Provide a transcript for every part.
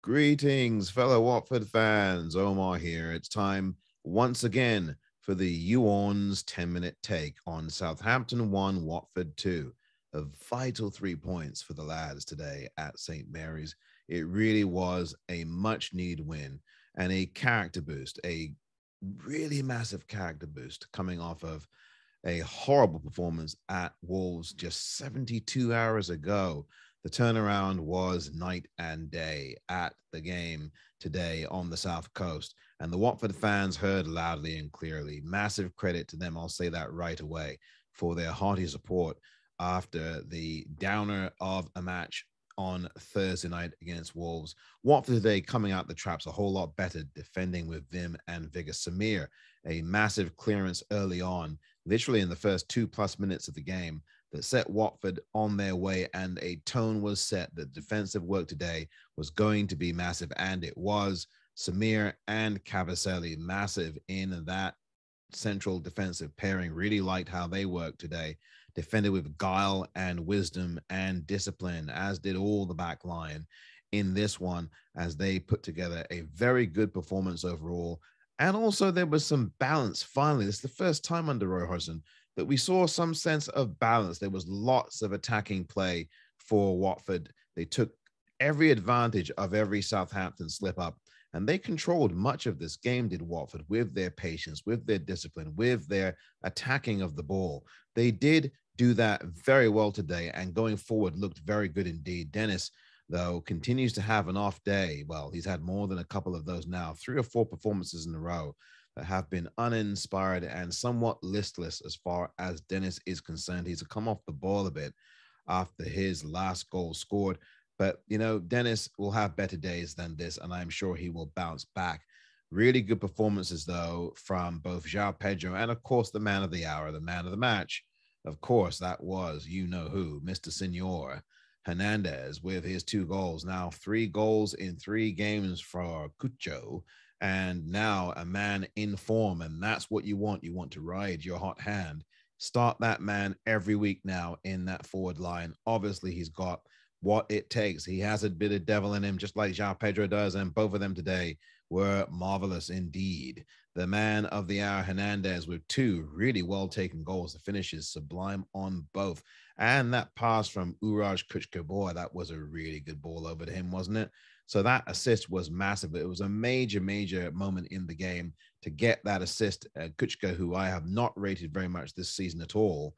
Greetings, fellow Watford fans. Omar here. It's time once again for the Orns 10-minute take on Southampton 1, Watford 2. A vital 3 points for the lads today at St. Mary's. It really was a much-needed win and a character boost, a really massive character boost coming off of a horrible performance at Wolves just 72 hours ago. The turnaround was night and day at the game today on the South Coast. And the Watford fans heard loudly and clearly. Massive credit to them, I'll say that right away, for their hearty support after the downer of a match on Thursday night against Wolves. Watford today coming out the traps a whole lot better, defending with vim and vigor. Samir, a massive clearance early on, literally in the first 2+ minutes of the game, that set Watford on their way, and a tone was set that defensive work today was going to be massive, and it was. Samir and Cavaselli, massive in that central defensive pairing. Really liked how they worked today. Defended with guile and wisdom and discipline, as did all the back line in this one, as they put together a very good performance overall. And also there was some balance. Finally, this is the first time under Roy Hodgson that we saw some sense of balance. There was lots of attacking play for Watford. They took every advantage of every Southampton slip up, and they controlled much of this game, did Watford, with their patience, with their discipline, with their attacking of the ball. They did do that very well today, and going forward looked very good indeed. Dennis, though, continues to have an off day. Well, he's had more than a couple of those now, 3 or 4 performances in a row that have been uninspired and somewhat listless as far as Dennis is concerned. He's come off the ball a bit after his last goal scored. But, you know, Dennis will have better days than this, and I'm sure he will bounce back. Really good performances, though, from both João Pedro and, of course, the man of the hour, the man of the match. Of course, that was, you know who, Mr. Senor Hernandez, with his 2 goals. Now 3 goals in 3 games for Cucho, and now a man in form, and that's what you want. You want to ride your hot hand. Start that man every week now in that forward line. Obviously, he's got what it takes. He has a bit of devil in him, just like João Pedro does, and both of them today were marvelous indeed. The man of the hour, Hernandez, with 2 really well-taken goals. The finish is sublime on both. And that pass from Uraj Kuchka, boy, that was a really good ball over to him, wasn't it? So that assist was massive. It was a major, major moment in the game to get that assist. Kuchka, who I have not rated very much this season at all,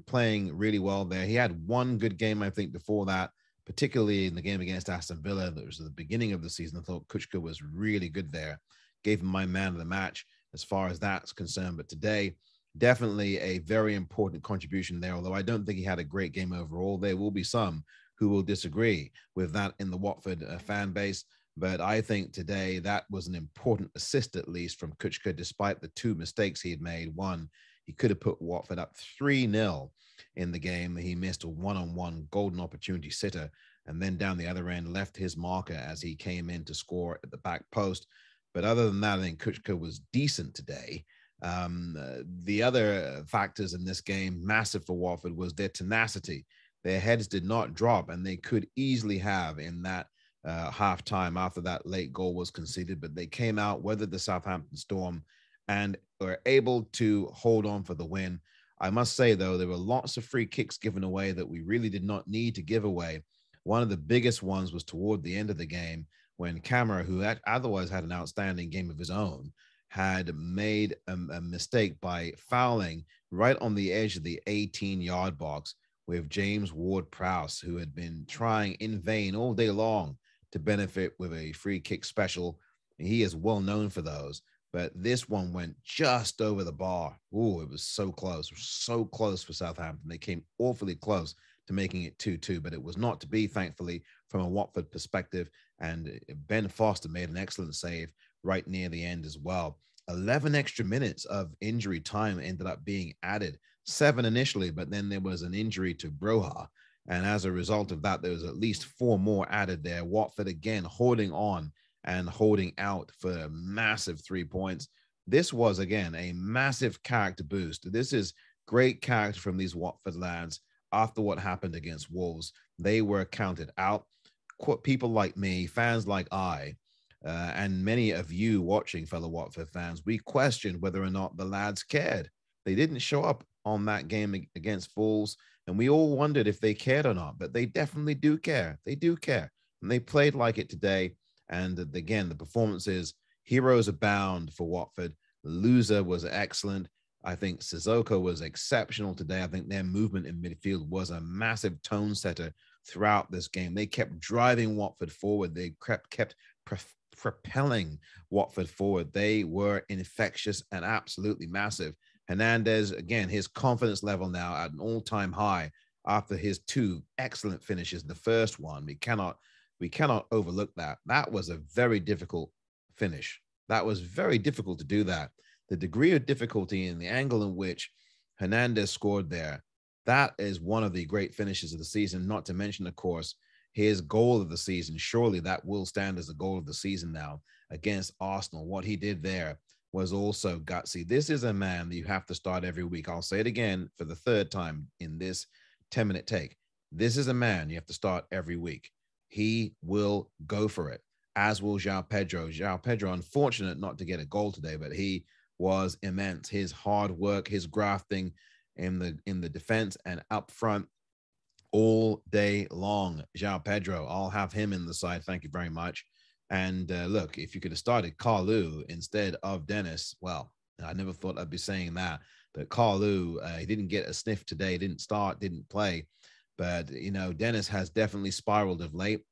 playing really well there. He had 1 good game, I think, before that, particularly in the game against Aston Villa. That was at the beginning of the season. I thought Kuchka was really good there. Gave him my man of the match as far as that's concerned. But today, definitely a very important contribution there, although I don't think he had a great game overall. There will be some who will disagree with that in the Watford fan base. But I think today that was an important assist, at least, from Kuchka, despite the 2 mistakes he had made. One, he could have put Watford up 3-0 in the game. He missed a one-on-one golden opportunity sitter, and then down the other end left his marker as he came in to score at the back post. But other than that, I think Kuchka was decent today. The other factors in this game, massive for Watford, was their tenacity. Their heads did not drop, and they could easily have in that halftime after that late goal was conceded. But they came out, weathered the Southampton storm, and were able to hold on for the win. I must say, though, there were lots of free kicks given away that we really did not need to give away. One of the biggest ones was toward the end of the game when Camara, who otherwise had an outstanding game of his own, had made a mistake by fouling right on the edge of the 18-yard box with James Ward-Prowse, who had been trying in vain all day long to benefit with a free kick special. He is well known for those, but this one went just over the bar. Ooh, it was so close. It was so close for Southampton. They came awfully close to making it 2-2, but it was not to be, thankfully, from a Watford perspective. And Ben Foster made an excellent save right near the end as well. 11 extra minutes of injury time ended up being added. 7 initially, but then there was an injury to Broha. And as a result of that, there was at least 4 more added there. Watford again holding on and holding out for massive 3 points. This was, again, a massive character boost. This is great character from these Watford lads after what happened against Wolves. They were counted out. people like me, fans like and many of you watching, fellow Watford fans, we questioned whether or not the lads cared. They didn't show up on that game against Wolves, and we all wondered if they cared or not, but they definitely do care. They do care, and they played like it today. And again, the performances, heroes abound for Watford. Loser was excellent. I think Sissoko was exceptional today. I think their movement in midfield was a massive tone setter throughout this game. They kept driving Watford forward. They kept propelling Watford forward. They were infectious and absolutely massive. Hernandez, again, his confidence level now at an all-time high after his two excellent finishes. The first one, we cannot overlook that. That was a very difficult finish. That was very difficult to do that. The degree of difficulty and the angle in which Hernandez scored there, that is one of the great finishes of the season, not to mention, of course, his goal of the season. Surely that will stand as the goal of the season now against Arsenal. What he did there was also gutsy. This is a man that you have to start every week. I'll say it again for the third time in this 10-minute take. This is a man you have to start every week. He will go for it, as will João Pedro. João Pedro, unfortunate not to get a goal today, but he was immense. His hard work, his grafting in the defense and up front all day long. João Pedro, I'll have him in the side. Thank you very much. And look, if you could have started Carlu instead of Dennis, well, I never thought I'd be saying that. But Carlu, he didn't get a sniff today, didn't start, didn't play. But, you know, Dennis has definitely spiraled of late.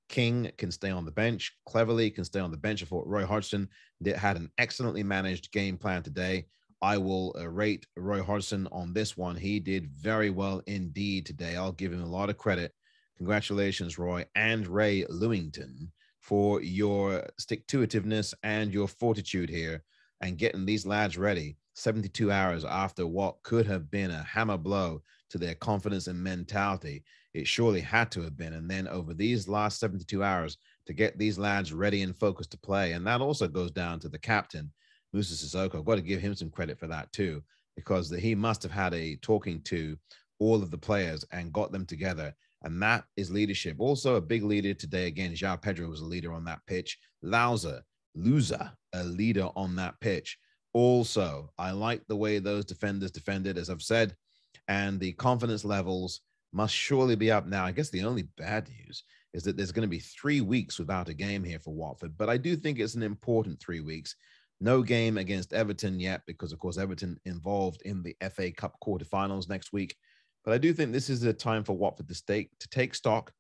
King can stay on the bench. Cleverly can stay on the bench. I thought Roy Hodgson had an excellently managed game plan today. I will rate Roy Hodgson on this one. He did very well indeed today. I'll give him a lot of credit. Congratulations, Roy and Ray Lewington, for your stick-to-itiveness and your fortitude here and getting these lads ready 72 hours after what could have been a hammer blow to their confidence and mentality. It surely had to have been. And then over these last 72 hours to get these lads ready and focused to play. And that also goes down to the captain, Moussa Sissoko. I've got to give him some credit for that too, because he must have had a talking to all of the players and got them together. And that is leadership. Also a big leader today. Again, João Pedro was a leader on that pitch. Loser, a leader on that pitch. Also, I like the way those defenders defended, as I've said, and the confidence levels must surely be up now. I guess the only bad news is that there's going to be 3 weeks without a game here for Watford, but I do think it's an important 3 weeks. No game against Everton yet, because, of course, Everton involved in the FA Cup quarterfinals next week. But I do think this is a time for Watford to take stock,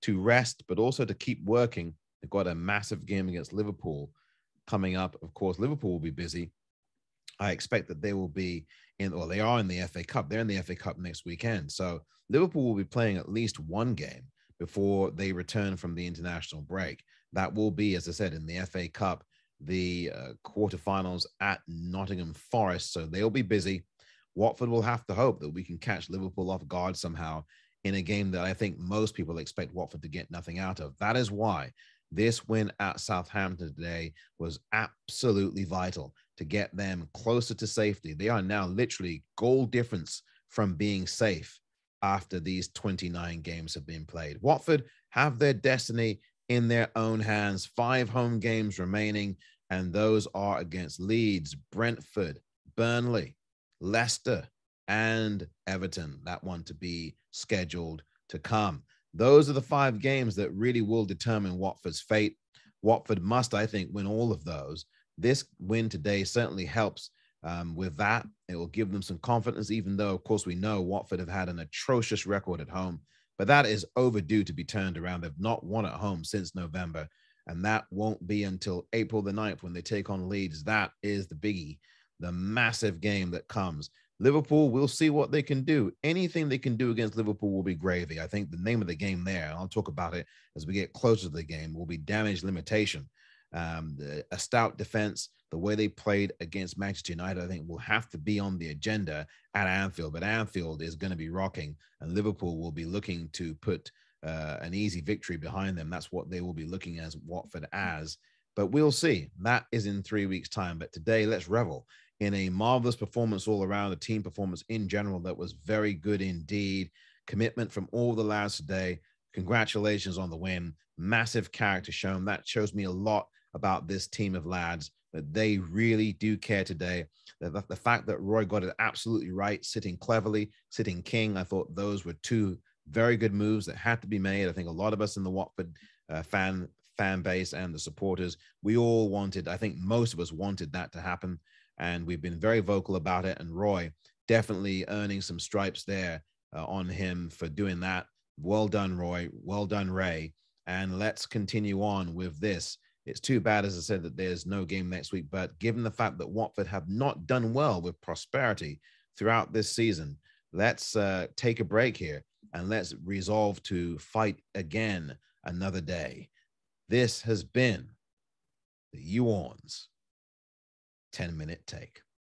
to rest, but also to keep working. They've got a massive game against Liverpool coming up. Of course, Liverpool will be busy. I expect that they will be they are in the FA Cup. They're in the FA Cup next weekend. So Liverpool will be playing at least one game before they return from the international break. That will be, as I said, in the FA Cup, the quarterfinals at Nottingham Forest. So they'll be busy. Watford will have to hope that we can catch Liverpool off guard somehow in a game that I think most people expect Watford to get nothing out of. That is why this win at Southampton today was absolutely vital to get them closer to safety. They are now literally goal difference from being safe after these 29 games have been played. Watford have their destiny in their own hands. 5 home games remaining, and those are against Leeds, Brentford, Burnley, Leicester, and Everton. That one to be scheduled to come. Those are the 5 games that really will determine Watford's fate. Watford must, I think, win all of those. This win today certainly helps with that. It will give them some confidence, even though, of course, we know Watford have had an atrocious record at home. But that is overdue to be turned around. They've not won at home since November. And that won't be until April the 9th when they take on Leeds. That is the biggie, the massive game that comes. Liverpool, we'll see what they can do. Anything they can do against Liverpool will be gravy. I think the name of the game there, and I'll talk about it as we get closer to the game, will be damage limitation. A stout defense, the way they played against Manchester United, I think will have to be on the agenda at Anfield. But Anfield is going to be rocking, and Liverpool will be looking to put an easy victory behind them. That's what they will be looking as Watford as. But we'll see. That is in 3 weeks' time. But today, let's revel in a marvelous performance all around, a team performance in general that was very good indeed. Commitment from all the lads today. Congratulations on the win. massive character shown. That shows me a lot about this team of lads, that they really do care today. The fact that Roy got it absolutely right, sitting cleverly, sitting king, I thought those were two very good moves that had to be made. I think a lot of us in the Watford fan base and the supporters, we all wanted, I think most of us wanted that to happen. And we've been very vocal about it. And Roy definitely earning some stripes there on him for doing that. Well done, Roy. Well done, Ray. And let's continue on with this. It's too bad, as I said, that there's no game next week. But given the fact that Watford have not done well with prosperity throughout this season, let's take a break here and let's resolve to fight again another day. This has been the Orns 10-minute take.